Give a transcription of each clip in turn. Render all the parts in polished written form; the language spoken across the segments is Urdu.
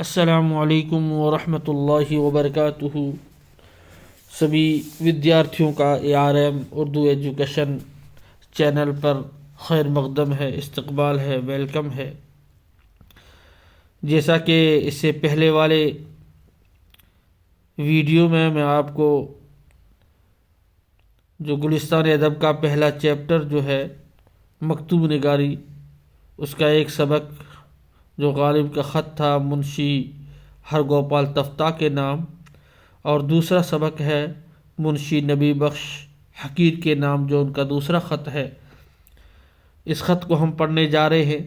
السلام علیکم ورحمۃ اللہ وبرکاتہ۔ سبھی ودیارتھیوں کا ARM اردو ایجوکیشن چینل پر خیر مقدم ہے، استقبال ہے، ویلکم ہے۔ جیسا کہ اس سے پہلے والے ویڈیو میں آپ کو جو گلستان ادب کا پہلا چیپٹر جو ہے مکتوب نگاری، اس کا ایک سبق جو غالب کا خط تھا منشی ہرگوپال تفتہ کے نام، اور دوسرا سبق ہے منشی نبی بخش حقیر کے نام جو ان کا دوسرا خط ہے۔ اس خط کو ہم پڑھنے جا رہے ہیں۔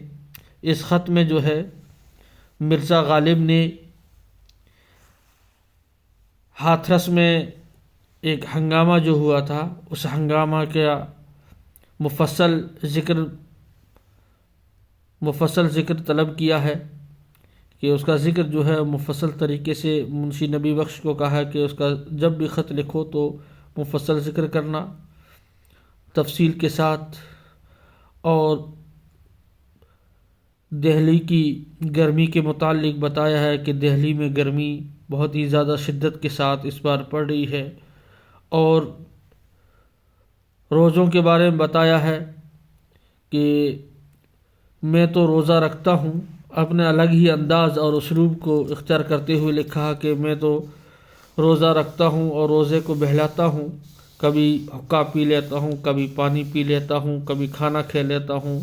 اس خط میں جو ہے مرزا غالب نے ہاتھرس میں ایک ہنگامہ جو ہوا تھا، اس ہنگامہ کا مفصل ذکر طلب کیا ہے کہ اس کا ذکر جو ہے مفصل طریقے سے منشی نبی بخش کو کہا کہ اس کا جب بھی خط لکھو تو مفصل ذکر کرنا تفصیل کے ساتھ، اور دہلی کی گرمی کے متعلق بتایا ہے کہ دہلی میں گرمی بہت ہی زیادہ شدت کے ساتھ اس بار پڑ رہی ہے، اور روزوں کے بارے میں بتایا ہے کہ میں تو روزہ رکھتا ہوں۔ اپنے الگ ہی انداز اور اسلوب کو اختیار کرتے ہوئے لکھا کہ میں تو روزہ رکھتا ہوں اور روزے کو بہلاتا ہوں، کبھی حقہ پی لیتا ہوں، کبھی پانی پی لیتا ہوں، کبھی کھانا کھا لیتا ہوں،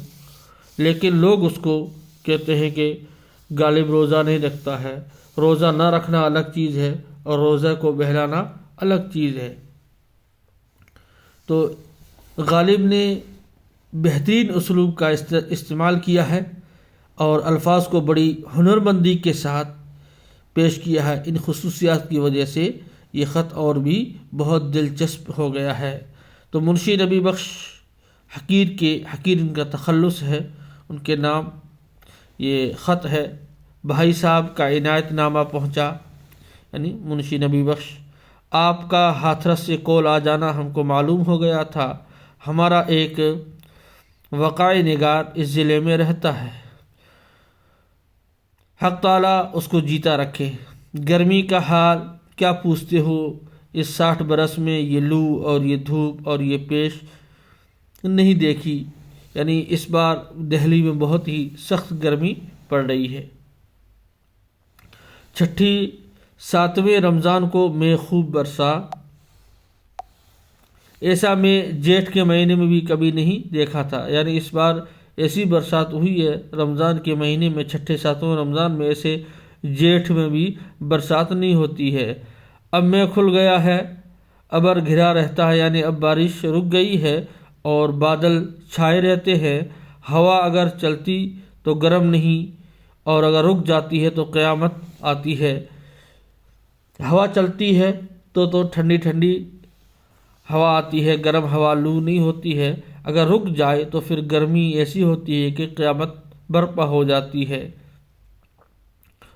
لیکن لوگ اس کو کہتے ہیں کہ غالب روزہ نہیں رکھتا ہے۔ روزہ نہ رکھنا الگ چیز ہے اور روزہ کو بہلانا الگ چیز ہے۔ تو غالب نے بہترین اسلوب کا استعمال کیا ہے اور الفاظ کو بڑی ہنرمندی کے ساتھ پیش کیا ہے۔ ان خصوصیات کی وجہ سے یہ خط اور بھی بہت دلچسپ ہو گیا ہے۔ تو منشی نبی بخش حقیر ان کا تخلص ہے، ان کے نام یہ خط ہے۔ بھائی صاحب کا عنایت نامہ پہنچا، یعنی منشی نبی بخش، آپ کا ہاتھرس سے کال آ جانا ہم کو معلوم ہو گیا تھا۔ ہمارا ایک وقائع نگار اس ضلع میں رہتا ہے، حق تعالیٰ اس کو جیتا رکھے۔ گرمی کا حال کیا پوچھتے ہو، اس 60 برس میں یہ لو اور یہ دھوپ اور یہ پیش نہیں دیکھی، یعنی اس بار دہلی میں بہت ہی سخت گرمی پڑ رہی ہے۔ چھٹی 7ویں رمضان کو میں خوب برسا، ایسا میں جیٹھ کے مہینے میں بھی کبھی نہیں دیکھا تھا۔ یعنی اس بار ایسی برسات ہوئی ہے رمضان کے مہینے میں، چھٹے 7ویں رمضان میں، ایسے جیٹھ میں بھی برسات نہیں ہوتی ہے۔ اب میں کھل گیا ہے، ابر گھرا رہتا ہے، یعنی اب بارش رک گئی ہے اور بادل چھائے رہتے ہیں۔ ہوا اگر چلتی تو گرم نہیں، اور اگر رک جاتی ہے تو قیامت آتی ہے۔ ہوا چلتی ہے تو ٹھنڈی ٹھنڈی ہوا آتی ہے، گرم ہوا لو نہیں ہوتی ہے۔ اگر رک جائے تو پھر گرمی ایسی ہوتی ہے کہ قیامت برپا ہو جاتی ہے۔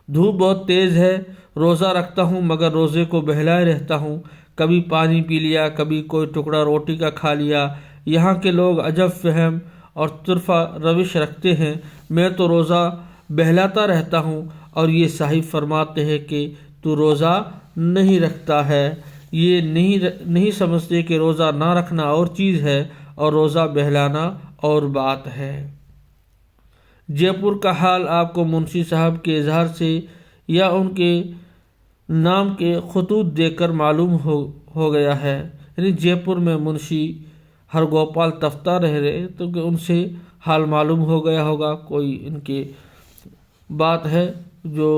دھوپ بہت تیز ہے، روزہ رکھتا ہوں مگر روزے کو بہلائے رہتا ہوں۔ کبھی پانی پی لیا، کبھی کوئی ٹکڑا روٹی کا کھا لیا۔ یہاں کے لوگ عجب فہم اور طرفہ روش رکھتے ہیں۔ میں تو روزہ بہلاتا رہتا ہوں اور یہ صاحب فرماتے ہیں کہ تو روزہ نہیں رکھتا ہے۔ یہ نہیں سمجھتے کہ روزہ نہ رکھنا اور چیز ہے اور روزہ بہلانا اور بات ہے۔ جے پور کا حال آپ کو منشی صاحب کے اظہار سے یا ان کے نام کے خطوط دیکھ کر معلوم ہو گیا ہے۔ یعنی جے پور میں منشی ہرگوپال تفتہ رہ رہے تو کہ ان سے حال معلوم ہو گیا ہوگا، کوئی ان کے بات ہے جو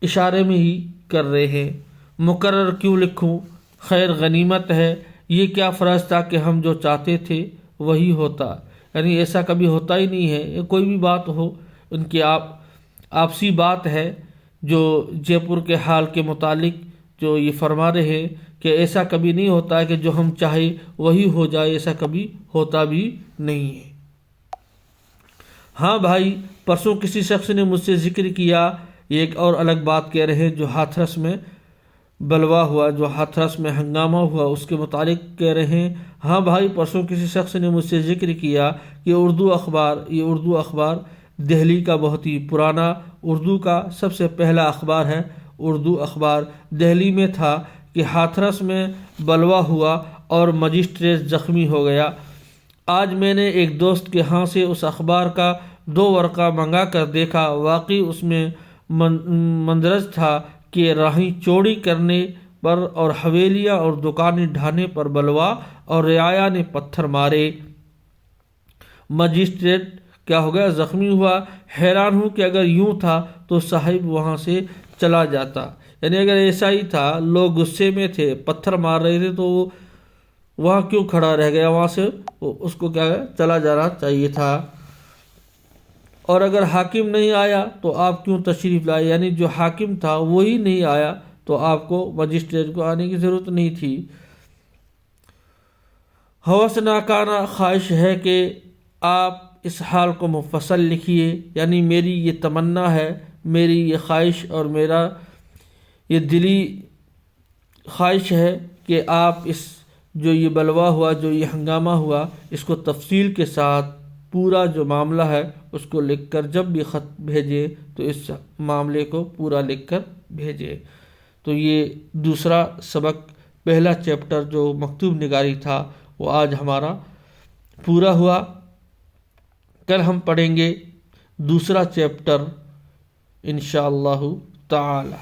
اشارے میں ہی کر رہے ہیں۔ مقرر کیوں لکھوں، خیر غنیمت ہے، یہ کیا فرض تھا کہ ہم جو چاہتے تھے وہی ہوتا، یعنی ایسا کبھی ہوتا ہی نہیں ہے۔ یہ کوئی بھی بات ہو، ان کی آپسی بات ہے جو جے پور کے حال کے متعلق جو یہ فرما رہے ہیں کہ ایسا کبھی نہیں ہوتا ہے کہ جو ہم چاہے وہی ہو جائے، ایسا کبھی ہوتا بھی نہیں ہے۔ ہاں بھائی، پرسوں کسی شخص نے مجھ سے ذکر کیا، یہ ایک اور الگ بات کہہ رہے ہیں جو ہاتھرس میں بلوا ہوا، جو ہاتھرس میں ہنگامہ ہوا، اس کے متعلق کہہ رہے ہیں۔ ہاں بھائی، پرسوں کسی شخص نے مجھ سے ذکر کیا کہ یہ اردو اخبار دہلی کا بہت ہی پرانا اردو کا سب سے پہلا اخبار ہے۔ اردو اخبار دہلی میں تھا کہ ہاتھرس میں بلوا ہوا اور مجسٹریٹ زخمی ہو گیا۔ آج میں نے ایک دوست کے ہاں سے اس اخبار کا 2 ورقہ منگا کر دیکھا، واقعی اس میں مندرج تھا کہ راہیں چوری کرنے پر اور حویلیاں اور دکانیں ڈھانے پر بلوا اور رعایا نے پتھر مارے۔ مجسٹریٹ کیا ہو گیا؟ زخمی ہوا۔ حیران ہوں کہ اگر یوں تھا تو صاحب وہاں سے چلا جاتا، یعنی اگر ایسا ہی تھا، لوگ غصے میں تھے، پتھر مار رہے تھے، تو وہ وہاں کیوں کھڑا رہ گیا؟ وہاں سے اس کو کیا چلا جانا چاہیے تھا۔ اور اگر حاکم نہیں آیا تو آپ کیوں تشریف لائے؟ یعنی جو حاکم تھا وہی نہیں آیا تو آپ کو مجسٹریٹ کو آنے کی ضرورت نہیں تھی۔ ہوسناکانہ خواہش ہے کہ آپ اس حال کو مفصل لکھیے، یعنی میری یہ تمنا ہے، میری یہ خواہش اور میرا یہ دلی خواہش ہے کہ آپ اس جو یہ بلوا ہوا، جو یہ ہنگامہ ہوا، اس کو تفصیل کے ساتھ پورا جو معاملہ ہے اس کو لکھ کر جب بھی خط بھیجیں تو اس معاملے کو پورا لکھ کر بھیجیں۔ تو یہ دوسرا سبق، پہلا چیپٹر جو مکتوب نگاری تھا وہ آج ہمارا پورا ہوا۔ کل ہم پڑھیں گے دوسرا چیپٹر انشاءاللہ تعالی۔